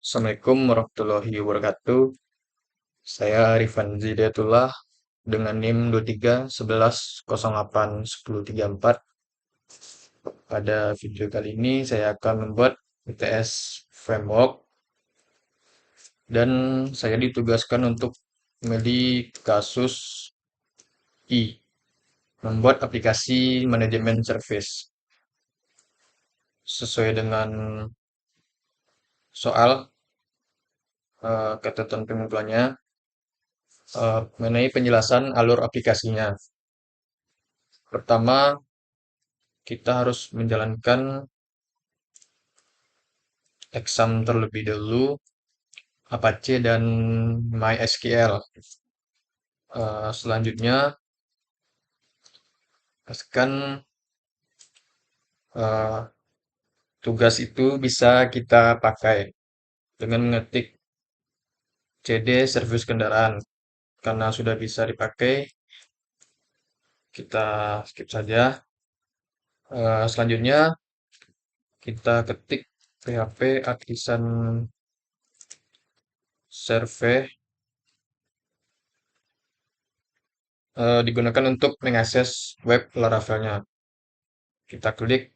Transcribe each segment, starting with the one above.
Assalamualaikum warahmatullahi wabarakatuh. Saya Rifan Zidayatullah dengan NIM 2311081034. Pada video kali ini saya akan membuat BTS framework dan saya ditugaskan untuk memilih kasus membuat aplikasi manajemen service sesuai dengan soal ketentuan pengumpulannya mengenai penjelasan alur aplikasinya. Pertama, kita harus menjalankan exam terlebih dahulu, Apache dan MySQL. Selanjutnya, pastikan eh, tugas itu bisa kita pakai dengan mengetik cd servis kendaraan. Karena sudah bisa dipakai, kita skip saja. Selanjutnya, kita ketik php artisan server digunakan untuk mengakses web Laravelnya. Kita klik,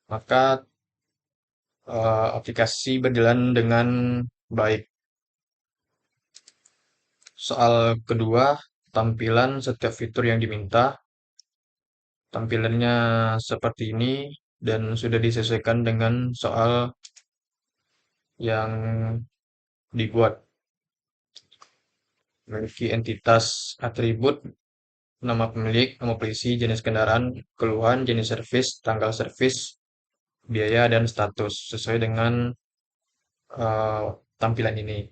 maka aplikasi berjalan dengan baik. Soal kedua, tampilan setiap fitur yang diminta. Tampilannya seperti ini dan sudah disesuaikan dengan soal yang dibuat. Memiliki entitas atribut, nama pemilik, nama polisi, jenis kendaraan, keluhan, jenis servis, tanggal servis, biaya, dan status sesuai dengan eh, tampilan ini.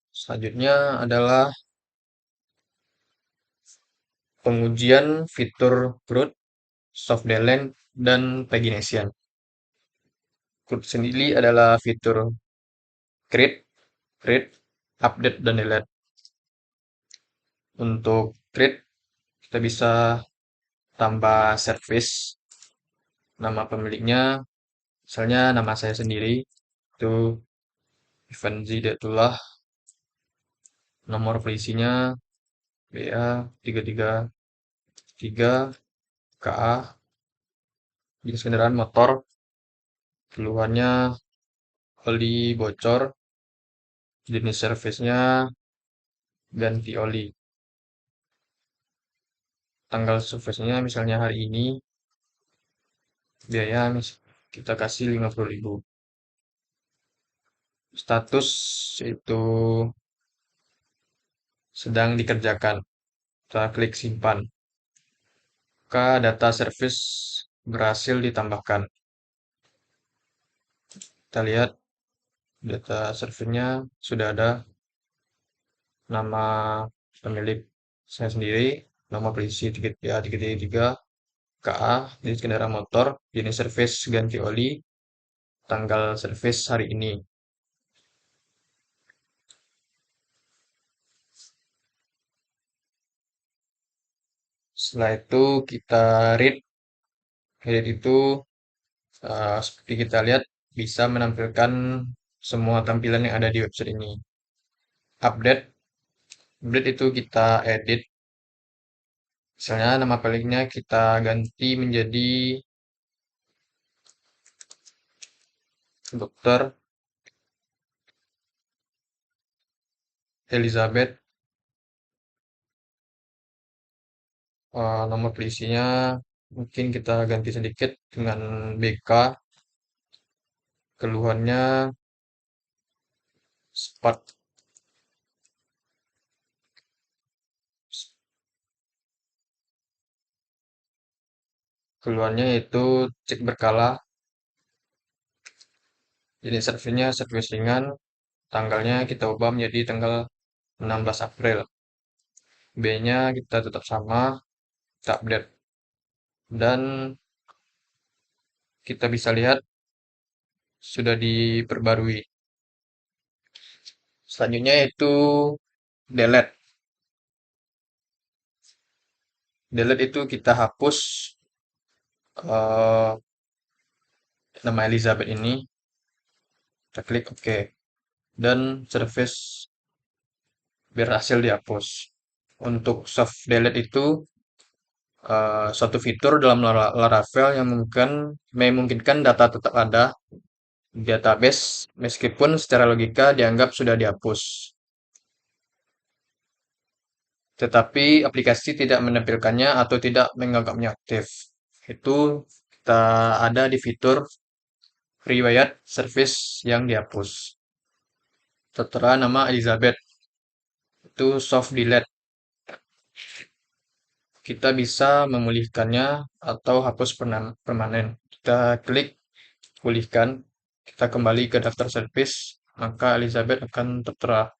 Selanjutnya adalah pengujian fitur CRUD, soft delete, dan pagination. CRUD sendiri adalah fitur create, read, update, dan delete. Untuk create, kita bisa tambah service, nama pemiliknya, misalnya nama saya sendiri, itu Ivan Zidatullah, nomor polisinya BA 333 KA, jenis kendaraan motor, keluhannya oli bocor, jenis servisnya ganti oli, tanggal servisnya misalnya hari ini, biaya kita kasih 50.000. Status itu sedang dikerjakan. Kita klik simpan. Maka data service berhasil ditambahkan. Kita lihat data servernya sudah ada nama pemilik saya sendiri, nama polisi 333, KA, jenis kendaraan motor, jenis service ganti oli, tanggal service hari ini. Setelah itu kita read. Read itu seperti kita lihat bisa menampilkan semua tampilan yang ada di website ini. Update. Update itu kita edit. Misalnya nama pemiliknya kita ganti menjadi Dokter Elizabeth. Nomor polisinya mungkin kita ganti sedikit dengan BK. Keluhannya Spark. Keluhannya itu cek berkala. Jadi servisnya servis ringan. Tanggalnya kita ubah menjadi tanggal 16 April. B-nya kita tetap sama, kita update. Dan kita bisa lihat sudah diperbarui. Selanjutnya itu delete. Delete itu kita hapus eh, nama Elizabeth ini, kita klik OK, dan service berhasil dihapus. Untuk soft delete itu suatu fitur dalam Laravel yang memungkinkan data tetap ada di database meskipun secara logika dianggap sudah dihapus. Tetapi aplikasi tidak menampilkannya atau tidak menganggapnya aktif. Itu kita ada di fitur riwayat service yang dihapus. Tertera nama Elizabeth, itu soft delete. Kita bisa memulihkannya atau hapus permanen. Kita klik pulihkan, kita kembali ke daftar service, maka Elizabeth akan tertera.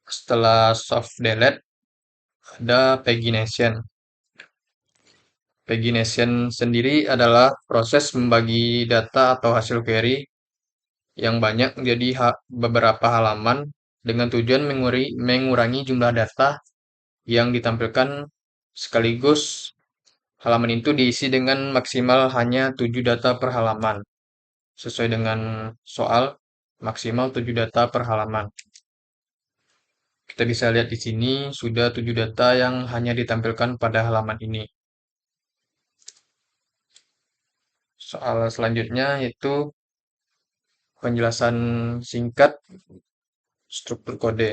Setelah soft delete, ada pagination. Pagination sendiri adalah proses membagi data atau hasil query yang banyak menjadi beberapa halaman dengan tujuan mengurangi jumlah data yang ditampilkan sekaligus. Halaman itu diisi dengan maksimal hanya 7 data per halaman. Sesuai dengan soal, maksimal 7 data per halaman. Kita bisa lihat di sini sudah 7 data yang hanya ditampilkan pada halaman ini. Soal selanjutnya yaitu penjelasan singkat struktur kode.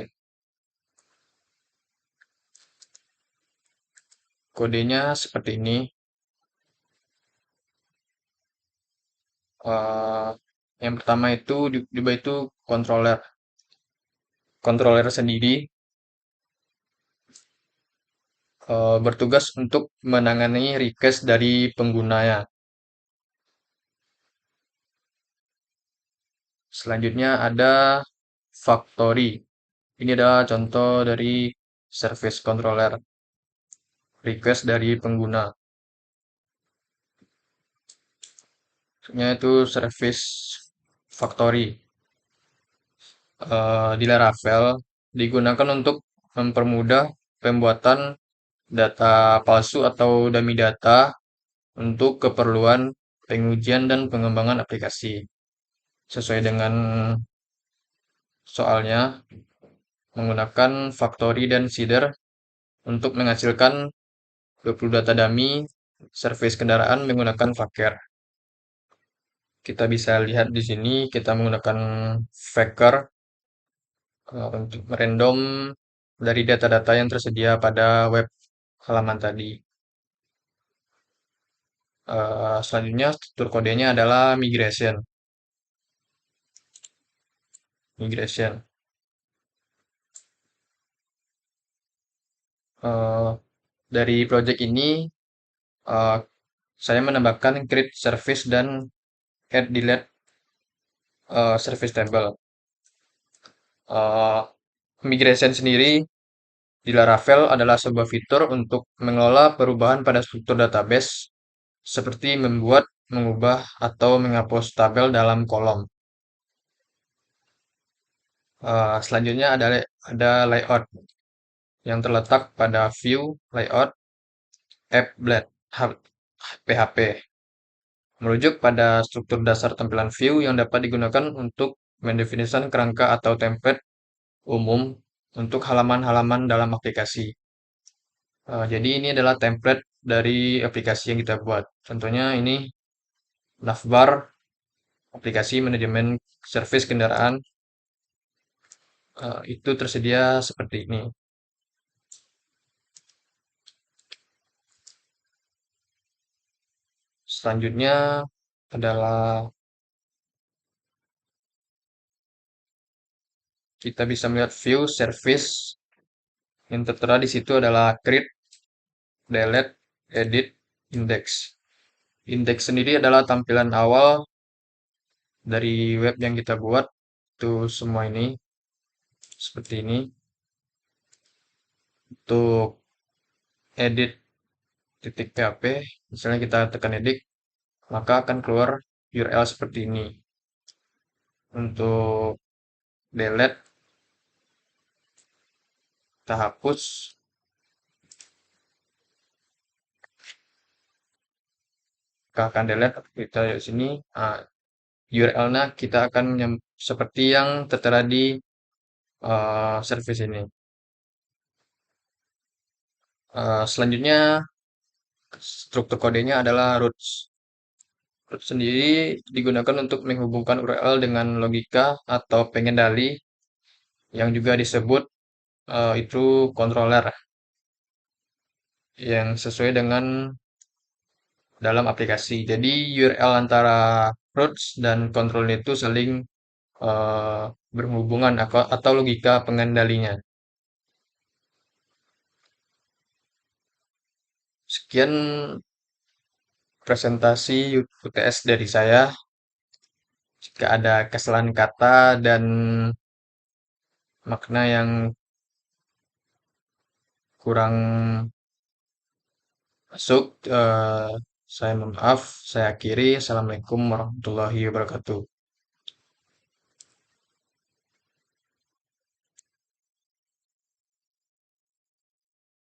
Kodenya seperti ini. Eh, yang pertama itu di bawah itu controller. Controller sendiri bertugas untuk menangani request dari penggunanya. Selanjutnya ada factory. Ini adalah contoh dari service controller, request dari pengguna. Maksudnya itu service factory. Di Laravel digunakan untuk mempermudah pembuatan data palsu atau dummy data untuk keperluan pengujian dan pengembangan aplikasi. Sesuai dengan soalnya, menggunakan factory dan seeder untuk menghasilkan 20 data dummy service kendaraan menggunakan Faker. Kita bisa lihat di sini kita menggunakan Faker untuk merandom dari data-data yang tersedia pada web halaman tadi. Selanjutnya struktur kodenya adalah migration. Migration. Eh, dari project ini eh, saya menambahkan create service dan add delete service table. Eh, migration sendiri di Laravel adalah sebuah fitur untuk mengelola perubahan pada struktur database seperti membuat, mengubah, atau menghapus tabel dalam kolom. Selanjutnya ada layout yang terletak pada view layout applet PHP. Merujuk pada struktur dasar tampilan view yang dapat digunakan untuk mendefinisikan kerangka atau template umum untuk halaman-halaman dalam aplikasi. Jadi ini adalah template dari aplikasi yang kita buat. Contohnya ini navbar, aplikasi manajemen service kendaraan, itu tersedia seperti ini. Selanjutnya adalah kita bisa melihat view service yang tertera di situ adalah create, delete, edit, index. Index sendiri adalah tampilan awal dari web yang kita buat. Itu semua ini seperti ini. Untuk edit titik PHP, misalnya kita tekan edit, maka akan keluar URL seperti ini. Untuk delete kita hapus, kita akan delete, kita di sini. Nah, URL-nya kita akan seperti yang tertera di service ini. Selanjutnya struktur kodenya adalah roots. Roots sendiri digunakan untuk menghubungkan URL dengan logika atau pengendali yang juga disebut itu controller yang sesuai dengan dalam aplikasi. Jadi URL antara roots dan controller itu saling eh, berhubungan atau logika pengendalinya. Sekian presentasi UTS dari saya. Jika ada kesalahan kata dan makna yang kurang masuk, saya mohon maaf. Saya akhiri. Assalamualaikum warahmatullahi wabarakatuh.